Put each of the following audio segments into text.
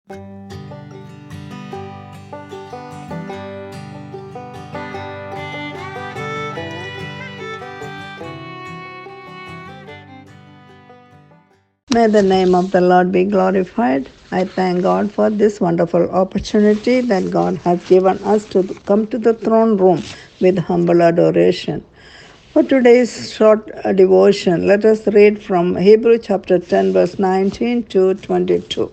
May the name of the Lord be glorified. I thank God for this wonderful opportunity that God has given us to come to the throne room with humble adoration. For today's short devotion, let us read from Hebrew chapter 10, verse 19 to 22.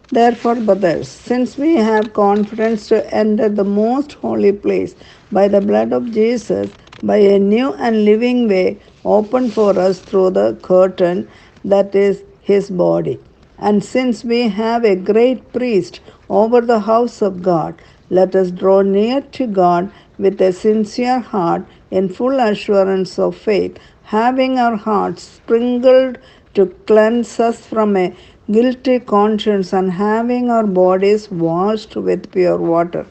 Therefore, brothers, since we have confidence to enter the most holy place by the blood of Jesus, by a new and living way opened for us through the curtain that is his body. And since we have a great priest over the house of God, let us draw near to God with a sincere heart in full assurance of faith, having our hearts sprinkled to cleanse us from a guilty conscience and having our bodies washed with pure water.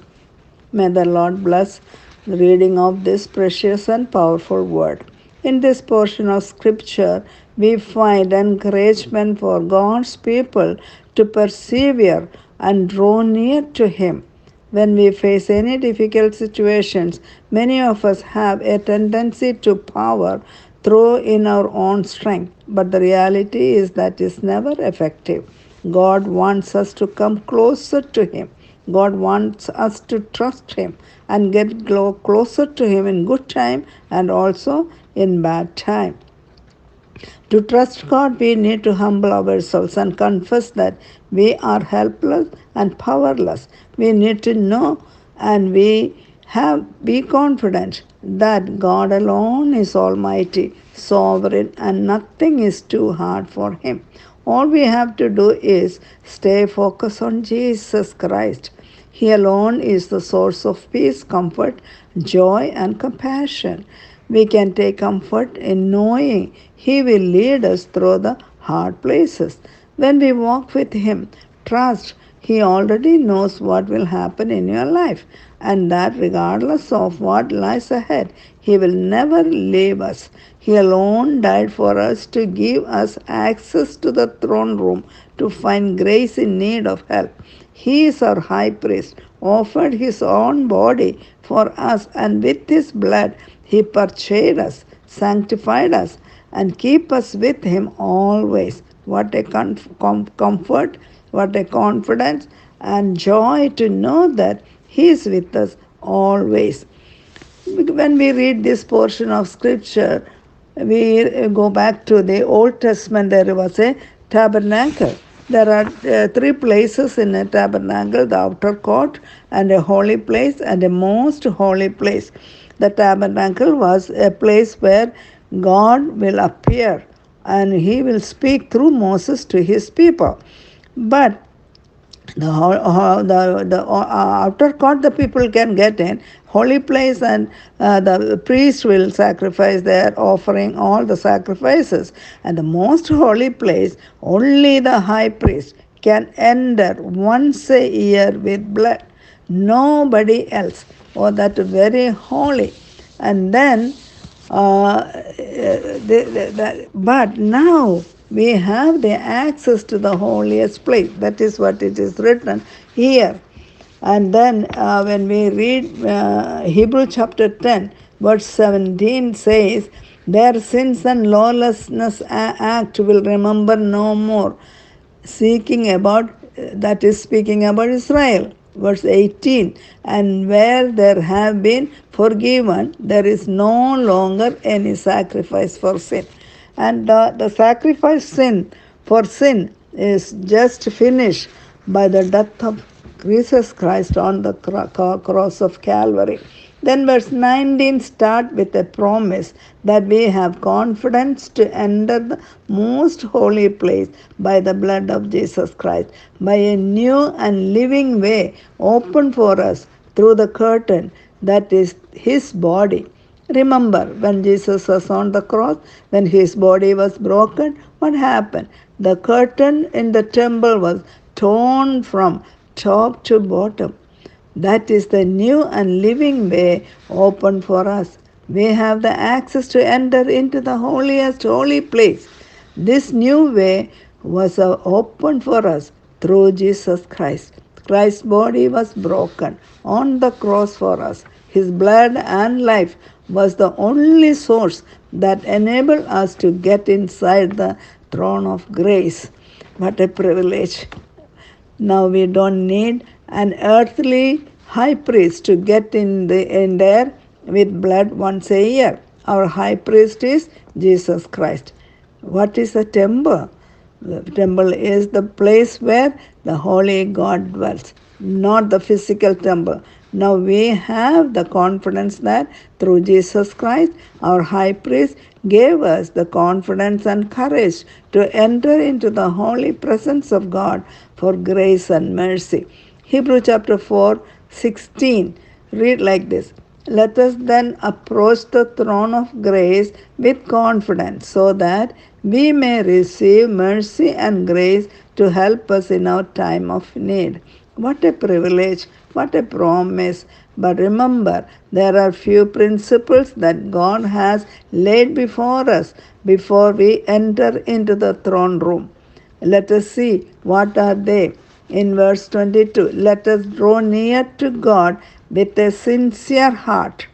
May the Lord bless the reading of this precious and powerful word. In this portion of Scripture, we find encouragement for God's people to persevere and draw near to Him. When we face any difficult situations, many of us have a tendency to power through in our own strength, but the reality is that is never effective. God wants us to come closer to Him. God wants us to trust Him and get closer to Him in good time and also in bad time. To trust God, we need to humble ourselves and confess that we are helpless and powerless. We need to know and be confident that God alone is almighty, sovereign, and nothing is too hard for Him. All we have to do is stay focused on Jesus Christ. He alone is the source of peace, comfort, joy, and compassion. We can take comfort in knowing He will lead us through the hard places. When we walk with Him, trust He already knows what will happen in your life, and that regardless of what lies ahead, He will never leave us. He alone died for us to give us access to the throne room to find grace in need of help. He is our high priest, offered his own body for us, and with his blood he purchased us, sanctified us, and keep us with him always. What a comfort, what a confidence and joy to know that he is with us always. When we read this portion of scripture, we go back to the Old Testament. There was a tabernacle. There are three places in a tabernacle: the outer court, and a holy place, and a most holy place. The tabernacle was a place where God will appear and He will speak through Moses to His people. But the outer court the people can get in, holy place, and the priest will sacrifice there, offering all the sacrifices. And the most holy place, only the high priest can enter once a year with blood. Nobody else. Oh, that very holy. And then but now we have the access to the holiest place. That is what it is written here. And then when we read Hebrew chapter 10, verse 17 says, their sins and lawlessness act will remember no more, seeking about, that is speaking about Israel. Verse 18, and where there have been forgiven, there is no longer any sacrifice for sin. And the sacrifice for sin is just finished by the death of Jesus Christ on the cross of Calvary. Then verse 19 start with a promise that we have confidence to enter the most holy place by the blood of Jesus Christ, by a new and living way opened for us through the curtain that is His body. Remember, when Jesus was on the cross, when His body was broken, what happened? The curtain in the temple was torn from top to bottom. That is the new and living way open for us. We have the access to enter into the holiest holy place. This new way was opened for us through Jesus Christ. Christ's body was broken on the cross for us. His blood and life was the only source that enabled us to get inside the throne of grace. What a privilege! Now we don't need an earthly high priest to get in there with blood once a year. Our high priest is Jesus Christ. What is a temple? The temple is the place where the holy God dwells, not the physical temple. Now we have the confidence that through Jesus Christ, our high priest gave us the confidence and courage to enter into the holy presence of God for grace and mercy. Hebrews chapter 4:16 read like this. Let us then approach the throne of grace with confidence so that we may receive mercy and grace to help us in our time of need. What a privilege, what a promise. But remember, there are few principles that God has laid before us before we enter into the throne room. Let us see what are they. In verse 22, let us draw near to God with a sincere heart,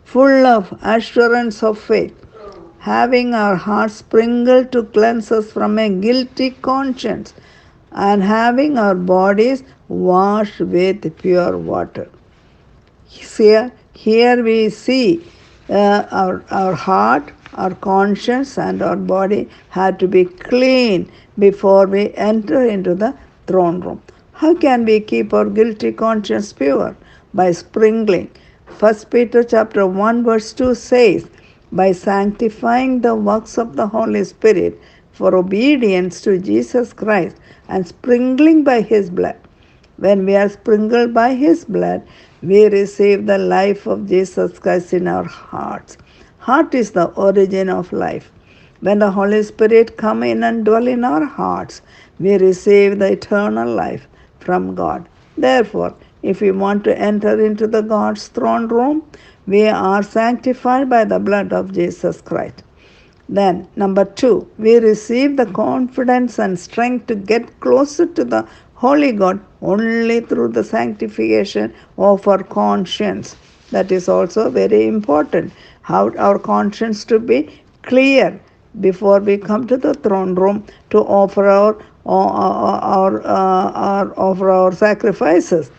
full of assurance of faith, having our hearts sprinkled to cleanse us from a guilty conscience, and having our bodies washed with pure water. Here we see our heart, our conscience, and our body have to be clean before we enter into the throne room. How can we keep our guilty conscience pure? By sprinkling. First Peter chapter 1 verse 2 says, by sanctifying the works of the Holy Spirit for obedience to Jesus Christ and sprinkling by His blood. When we are sprinkled by His blood, we receive the life of Jesus Christ in our hearts. Heart is the origin of life. When the Holy Spirit come in and dwell in our hearts, we receive the eternal life from God. Therefore, if we want to enter into the God's throne room, we are sanctified by the blood of Jesus Christ. Then, number 2, we receive the confidence and strength to get closer to the Holy God only through the sanctification of our conscience. That is also very important. How our conscience to be clear before we come to the throne room to offer our sacrifices.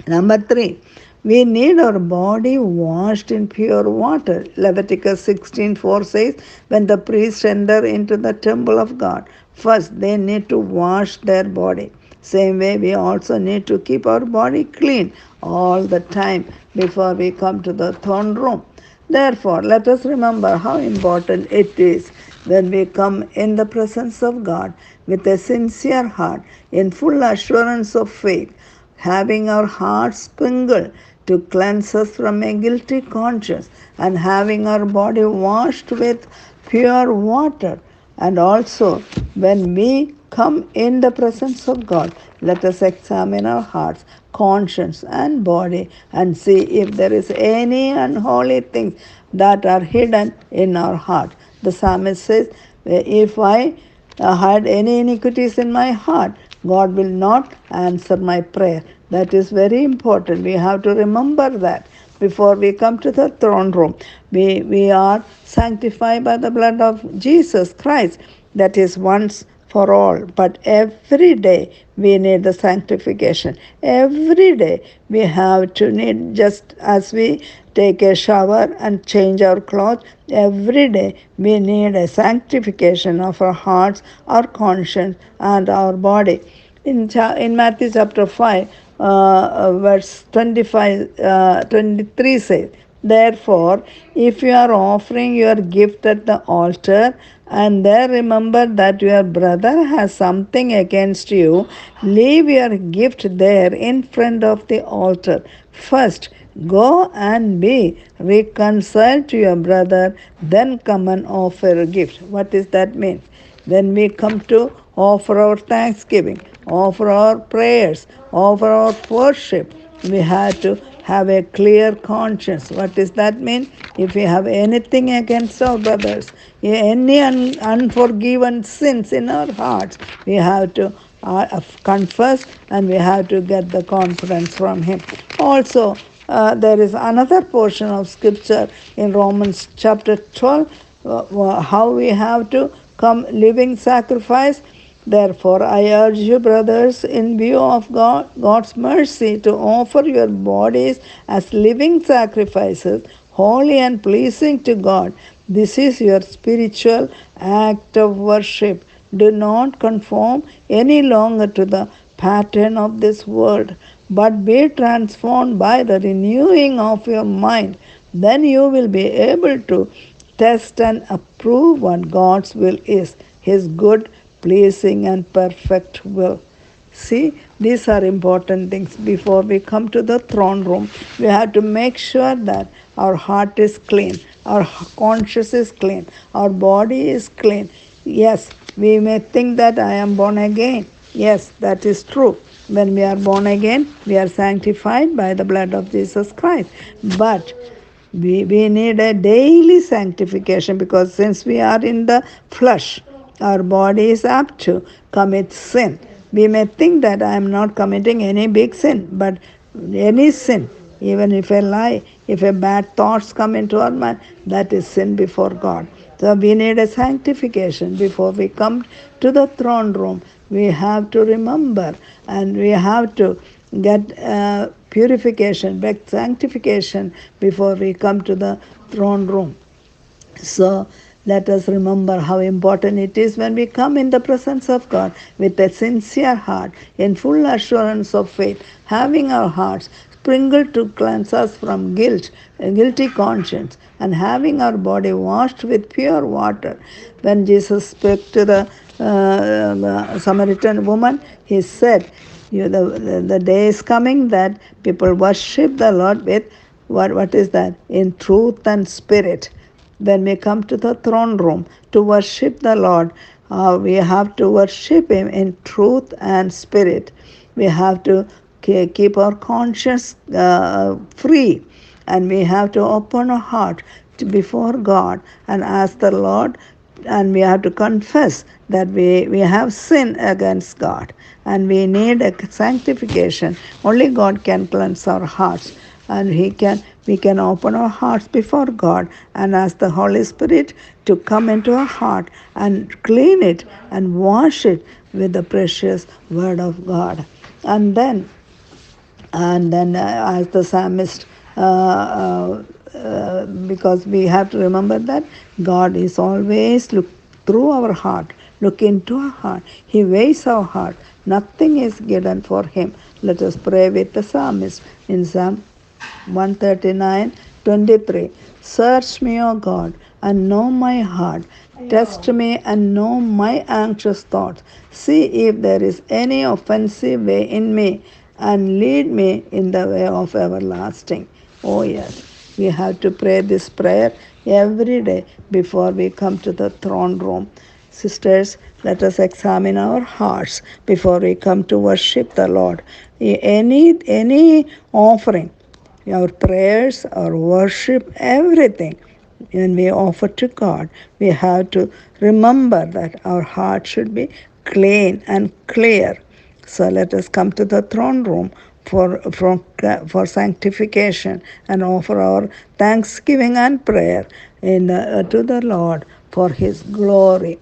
Number 3, we need our body washed in pure water. Leviticus 16:4 says, when the priests enter into the temple of God, first they need to wash their body. Same way, we also need to keep our body clean all the time before we come to the throne room. Therefore, let us remember how important it is when we come in the presence of God with a sincere heart, in full assurance of faith, having our hearts sprinkled to cleanse us from a guilty conscience, and having our body washed with pure water. And also, when we come in the presence of God, let us examine our hearts, conscience, and body and see if there is any unholy things that are hidden in our heart. The psalmist says, if I had any iniquities in my heart, God will not answer my prayer. That is very important. We have to remember that before we come to the throne room. We are sanctified by the blood of Jesus Christ. That is once for all. But every day we need the sanctification. Every day we have to need, just as we take a shower and change our clothes, every day we need a sanctification of our hearts, our conscience, and our body. In Matthew chapter 5, verse 23 says, therefore, if you are offering your gift at the altar, and there remember that your brother has something against you, leave your gift there in front of the altar. First, go and be reconciled to your brother, then come and offer a gift. What does that mean? When we come to offer our thanksgiving, offer our prayers, offer our worship, we have to have a clear conscience. What does that mean? If we have anything against our brothers, any unforgiven sins in our hearts, we have to confess, and we have to get the confidence from Him. Also, there is another portion of scripture in Romans chapter 12, how we have to come living sacrifice. Therefore, I urge you, brothers, in view of God's mercy, to offer your bodies as living sacrifices, holy and pleasing to God. This is your spiritual act of worship. Do not conform any longer to the pattern of this world, but be transformed by the renewing of your mind. Then you will be able to test and approve what God's will is, His good, pleasing, and perfect will. See, these are important things. Before we come to the throne room, we have to make sure that our heart is clean, our conscience is clean, our body is clean. Yes, we may think that I am born again. Yes, that is true. When we are born again, we are sanctified by the blood of Jesus Christ. But we need a daily sanctification, because since we are in the flesh, our body is apt to commit sin. We may think that I am not committing any big sin, but any sin, even if a lie, if a bad thoughts come into our mind, that is sin before God. So we need a sanctification before we come to the throne room. We have to remember, and we have to get purification, get sanctification before we come to the throne room. So let us remember how important it is when we come in the presence of God with a sincere heart, in full assurance of faith, having our hearts sprinkled to cleanse us from guilt, a guilty conscience, and having our body washed with pure water. When Jesus spoke to the Samaritan woman, He said, the day is coming that people worship the Lord with what is that? In truth and spirit. When we come to the throne room to worship the Lord, we have to worship Him in truth and spirit. We have to keep our conscience free, and we have to open our heart before God and ask the Lord, and we have to confess that we have sinned against God, and we need a sanctification. Only God can cleanse our hearts, and we can open our hearts before God and ask the Holy Spirit to come into our heart and clean it and wash it with the precious word of God. And then as the psalmist, because we have to remember that God is always look through our heart, look into our heart. He weighs our heart. Nothing is hidden for Him. Let us pray with the psalmist in Psalm 139:23. Search me, O God, and know my heart. Test me and know my anxious thoughts. See if there is any offensive way in me, and lead me in the way of everlasting. Oh, yes. We have to pray this prayer every day before we come to the throne room. Sisters, let us examine our hearts before we come to worship the Lord. Any offering, our prayers, our worship, everything, when we offer to God, we have to remember that our heart should be clean and clear. So let us come to the throne room for sanctification and offer our thanksgiving and prayer to the Lord for His glory.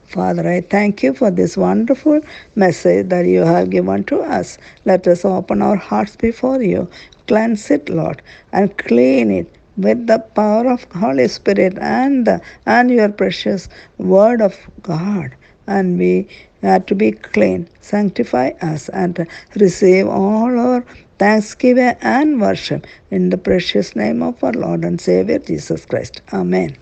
Father, I thank you for this wonderful message that you have given to us. Let us open our hearts before you. Cleanse it, Lord, and clean it with the power of Holy Spirit and your precious word of God. And we have to be clean. Sanctify us and receive all our thanksgiving and worship in the precious name of our Lord and Savior Jesus Christ. Amen.